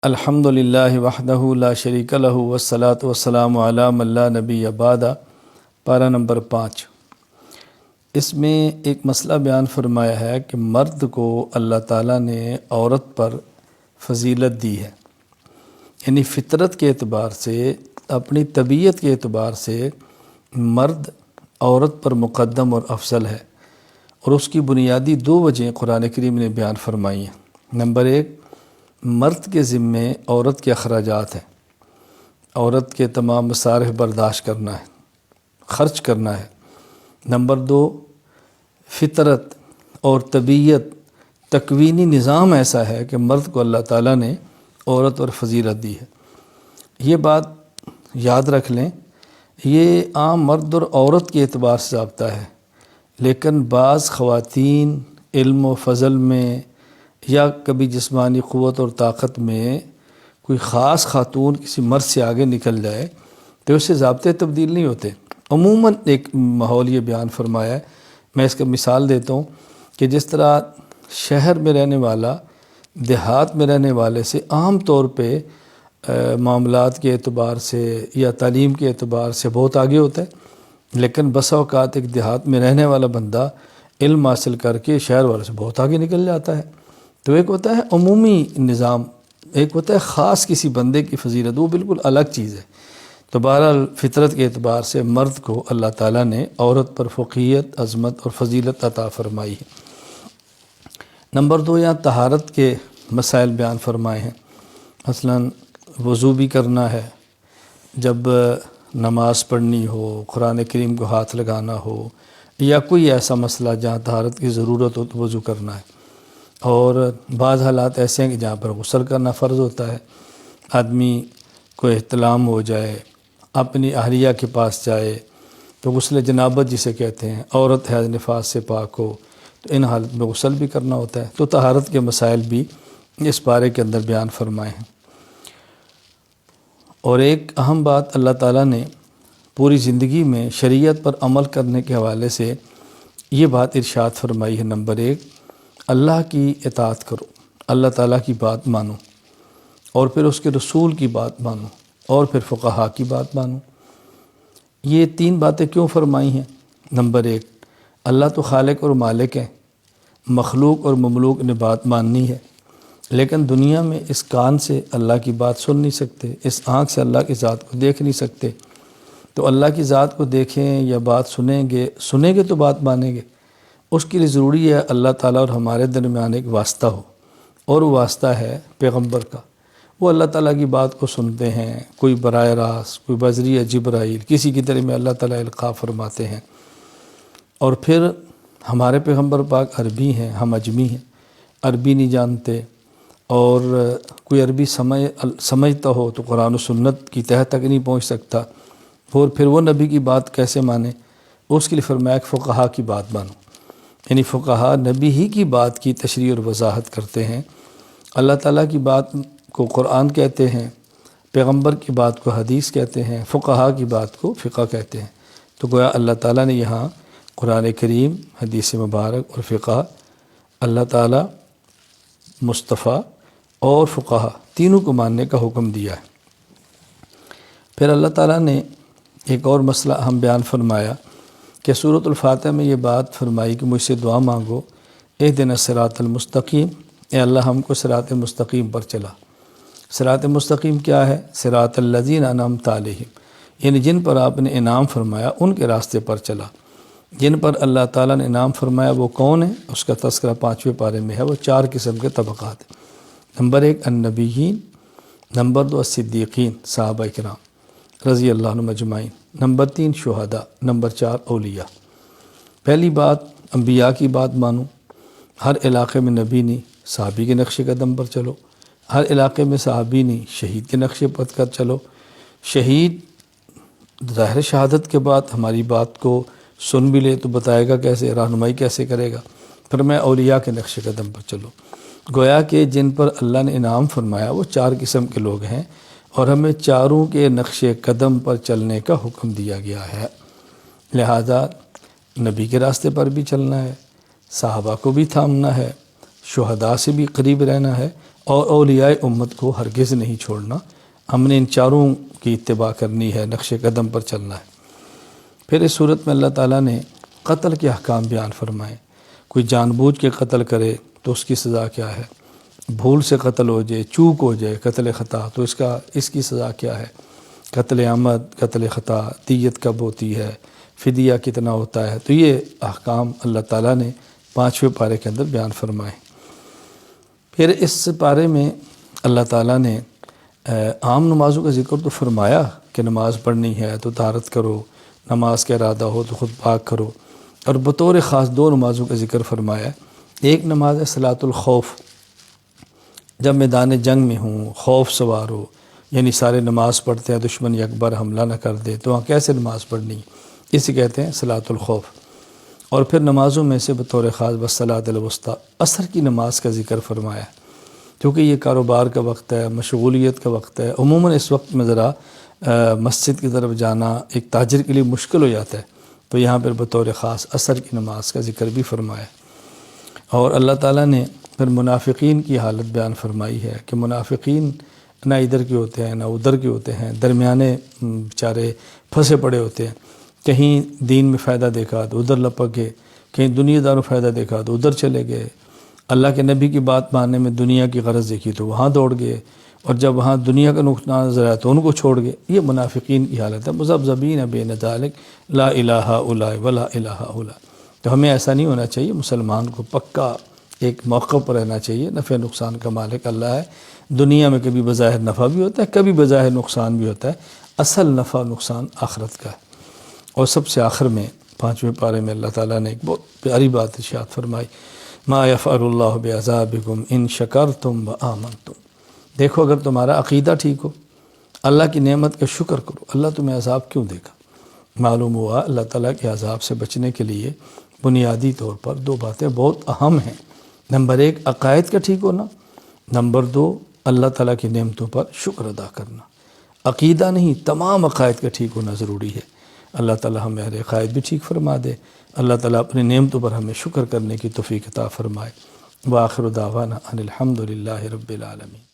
الحمد للہ وحدہ لا شریک لہ والصلاة والسلام علی من لا نبی بعد۔ پارہ نمبر 5۔ اس میں ایک مسئلہ بیان فرمایا ہے کہ مرد کو اللہ تعالیٰ نے عورت پر فضیلت دی ہے، یعنی فطرت کے اعتبار سے، اپنی طبیعت کے اعتبار سے مرد عورت پر مقدم اور افضل ہے، اور اس کی بنیادی 2 وجہیں قرآن کریم نے بیان فرمائی ہیں۔ نمبر 1، مرد کے ذمے عورت کے اخراجات ہیں، عورت کے تمام مصارف برداشت کرنا ہے، خرچ کرنا ہے۔ نمبر 2، فطرت اور طبیعت، تکوینی نظام ایسا ہے کہ مرد کو اللہ تعالیٰ نے عورت پر فضیلت دی ہے۔ یہ بات یاد رکھ لیں، یہ عام مرد اور عورت کے اعتبار سے ضابطہ ہے، لیکن بعض خواتین علم و فضل میں یا کبھی جسمانی قوت اور طاقت میں کوئی خاص خاتون کسی مرد سے آگے نکل جائے تو اس سے ضابطے تبدیل نہیں ہوتے۔ عموماً ایک ماحول یہ بیان فرمایا ہے، میں اس کا مثال دیتا ہوں کہ جس طرح شہر میں رہنے والا دیہات میں رہنے والے سے عام طور پہ معاملات کے اعتبار سے یا تعلیم کے اعتبار سے بہت آگے ہوتا ہے، لیکن بسا اوقات ایک دیہات میں رہنے والا بندہ علم حاصل کر کے شہر والے سے بہت آگے نکل جاتا ہے۔ تو ایک ہوتا ہے عمومی نظام، ایک ہوتا ہے خاص کسی بندے کی فضیلت، وہ بالکل الگ چیز ہے۔ تو بہرحال فطرت کے اعتبار سے مرد کو اللہ تعالیٰ نے عورت پر فوقیت، عظمت اور فضیلت عطا فرمائی ہے۔ نمبر 2، یہاں طہارت کے مسائل بیان فرمائے ہیں۔ مثلاً وضو بھی کرنا ہے، جب نماز پڑھنی ہو، قرآن کریم کو ہاتھ لگانا ہو، یا کوئی ایسا مسئلہ جہاں طہارت کی ضرورت ہو تو وضو کرنا ہے۔ اور بعض حالات ایسے ہیں کہ جہاں پر غسل کرنا فرض ہوتا ہے، آدمی کو احتلام ہو جائے، اپنی اہلیہ کے پاس جائے تو غسل جنابت جسے کہتے ہیں، عورت حیض نفاس سے پاک ہو تو ان حالت میں غسل بھی کرنا ہوتا ہے۔ تو طہارت کے مسائل بھی اس پارے کے اندر بیان فرمائے ہیں۔ اور ایک اہم بات اللہ تعالیٰ نے پوری زندگی میں شریعت پر عمل کرنے کے حوالے سے یہ بات ارشاد فرمائی ہے۔ نمبر 1، اللہ کی اطاعت کرو، اللہ تعالیٰ کی بات مانو، اور پھر اس کے رسول کی بات مانو، اور پھر فقہا کی بات مانو۔ یہ 3 باتیں کیوں فرمائی ہیں؟ نمبر 1، اللہ تو خالق اور مالک ہیں، مخلوق اور مملوک نے بات ماننی ہے، لیکن دنیا میں اس کان سے اللہ کی بات سن نہیں سکتے، اس آنکھ سے اللہ کی ذات کو دیکھ نہیں سکتے۔ تو اللہ کی ذات کو دیکھیں یا بات سنیں گے تو بات مانیں گے۔ اس کے لیے ضروری ہے اللہ تعالیٰ اور ہمارے درمیان ایک واسطہ ہو، اور وہ واسطہ ہے پیغمبر کا۔ وہ اللہ تعالیٰ کی بات کو سنتے ہیں، کوئی براہ راست، کوئی بذریعہ جبرائیل، کسی کی طرح میں اللہ تعالیٰ القاء فرماتے ہیں۔ اور پھر ہمارے پیغمبر پاک عربی ہیں، ہم اجمی ہیں، عربی نہیں جانتے، اور کوئی عربی سمجھتا ہو تو قرآن و سنت کی تہہ تک نہیں پہنچ سکتا، اور پھر وہ نبی کی بات کیسے مانے؟ اس کے لیے فرمایا کہ فقہا کی بات مانو، یعنی فقہا نبی ہی کی بات کی تشریح اور وضاحت کرتے ہیں۔ اللہ تعالیٰ کی بات کو قرآن کہتے ہیں، پیغمبر کی بات کو حدیث کہتے ہیں، فقہا کی بات کو فقہ کہتے ہیں۔ تو گویا اللہ تعالیٰ نے یہاں قرآن کریم، حدیث مبارک اور فقہ، اللہ تعالیٰ، مصطفیٰ اور فقہا تینوں کو ماننے کا حکم دیا ہے۔ پھر اللہ تعالیٰ نے ایک اور مسئلہ ہم بیان فرمایا کہ سورۃ الفاتحہ میں یہ بات فرمائی کہ مجھ سے دعا مانگو، اہدنا الصراط المستقیم، اے اللہ ہم کو صراط مستقیم پر چلا۔ صراط مستقیم کیا ہے؟ صراط الذین انعمت علیہم، یعنی جن پر آپ نے انعام فرمایا ان کے راستے پر چلا۔ جن پر اللہ تعالیٰ نے انعام فرمایا وہ کون ہے؟ اس کا تذکرہ 5ویں پارے میں ہے۔ وہ 4 قسم کے طبقات ہیں۔ نمبر 1 النبیین، نمبر 2 الصدیقین، صحابہ کرام رضی اللہ عنہم اجمعین، نمبر 3 شہداء، نمبر 4 اولیاء۔ پہلی بات، انبیاء کی بات مانو، ہر علاقے میں نبی نہیں، صحابی کے نقش قدم پر چلو، ہر علاقے میں صحابی نہیں، شہید کے نقش قدم پر چلو۔ شہید ظاہر شہادت کے بعد ہماری بات کو سن بھی لے تو بتائے گا کیسے، رہنمائی کیسے کرے گا؟ پھر میں اولیاء کے نقش قدم پر چلو۔ گویا کہ جن پر اللہ نے انعام فرمایا وہ 4 قسم کے لوگ ہیں، اور ہمیں چاروں کے نقش قدم پر چلنے کا حکم دیا گیا ہے۔ لہذا نبی کے راستے پر بھی چلنا ہے، صحابہ کو بھی تھامنا ہے، شہداء سے بھی قریب رہنا ہے، اور اولیاء امت کو ہرگز نہیں چھوڑنا۔ ہم نے ان چاروں کی اتباع کرنی ہے، نقش قدم پر چلنا ہے۔ پھر اس صورت میں اللہ تعالیٰ نے قتل کے احکام بیان فرمائے۔ کوئی جان بوجھ کے قتل کرے تو اس کی سزا کیا ہے، بھول سے قتل ہو جائے، چوک ہو جائے، قتل خطا، تو اس کی سزا کیا ہے، قتل عمد، قتل خطا، دیت کب ہوتی ہے، فدیہ کتنا ہوتا ہے۔ تو یہ احکام اللہ تعالیٰ نے 5ویں پارے کے اندر بیان فرمائے۔ پھر اس پارے میں اللہ تعالیٰ نے عام نمازوں کا ذکر تو فرمایا کہ نماز پڑھنی ہے تو طہارت کرو، نماز کا ارادہ ہو تو خود پاک کرو، اور بطور خاص 2 نمازوں کا ذکر فرمایا۔ ایک نماز ہے صلاۃ الخوف، جب میدان جنگ میں ہوں، خوف سوار ہو، یعنی سارے نماز پڑھتے ہیں، دشمن یکبر حملہ نہ کر دے، تو وہاں کیسے نماز پڑھنی، اسے کہتے ہیں صلاۃ الخوف۔ اور پھر نمازوں میں سے بطور خاص والصلاۃ الوسطیٰ، عصر کی نماز کا ذکر فرمایا، کیونکہ یہ کاروبار کا وقت ہے، مشغولیت کا وقت ہے۔ عموماً اس وقت میں ذرا مسجد کی طرف جانا ایک تاجر کے لیے مشکل ہو جاتا ہے، تو یہاں پر بطور خاص عصر کی نماز کا ذکر بھی فرمایا۔ اور اللہ تعالیٰ نے پھر منافقین کی حالت بیان فرمائی ہے کہ منافقین نہ ادھر کے ہوتے ہیں نہ ادھر کے ہوتے ہیں، درمیانے بیچارے پھنسے پڑے ہوتے ہیں، کہیں دین میں فائدہ دیکھا تو ادھر لپک گئے، کہیں دنیا دار فائدہ دیکھا تو ادھر چلے گئے، اللہ کے نبی کی بات ماننے میں دنیا کی غرض دیکھی تو وہاں دوڑ گئے، اور جب وہاں دنیا کا نقصان نظر آیا تو ان کو چھوڑ گئے۔ یہ منافقین کی حالت ہے، مذبذبین بین ذالک لا الہ الا ولا الہ الا۔ تو ہمیں ایسا نہیں ہونا چاہیے، مسلمان کو پکا ایک موقع پر رہنا چاہیے۔ نفع نقصان کا مالک اللہ ہے، دنیا میں کبھی بظاہر نفع بھی ہوتا ہے، کبھی بظاہر نقصان بھی ہوتا ہے، اصل نفع نقصان آخرت کا ہے۔ اور سب سے آخر میں 5ویں پارے میں اللہ تعالیٰ نے ایک بہت پیاری بات ارشاد فرمائی، ما یفعل اللہ بعذابکم ان شکرتم وآمنتم۔ دیکھو اگر تمہارا عقیدہ ٹھیک ہو، اللہ کی نعمت کا شکر کرو، اللہ تمہیں عذاب کیوں دے گا؟ معلوم ہوا اللہ تعالیٰ کے عذاب سے بچنے کے لیے بنیادی طور پر 2 باتیں بہت اہم ہیں۔ نمبر 1 عقائد کا ٹھیک ہونا، نمبر 2 اللہ تعالیٰ کی نعمتوں پر شکر ادا کرنا۔ عقیدہ نہیں، تمام عقائد کا ٹھیک ہونا ضروری ہے۔ اللہ تعالیٰ ہمیں عقائد بھی ٹھیک فرما دے، اللہ تعالیٰ اپنی نعمتوں پر ہمیں شکر کرنے کی توفیق عطا فرمائے۔ وآخر دعوانا ان الحمد للہ رب العالمین۔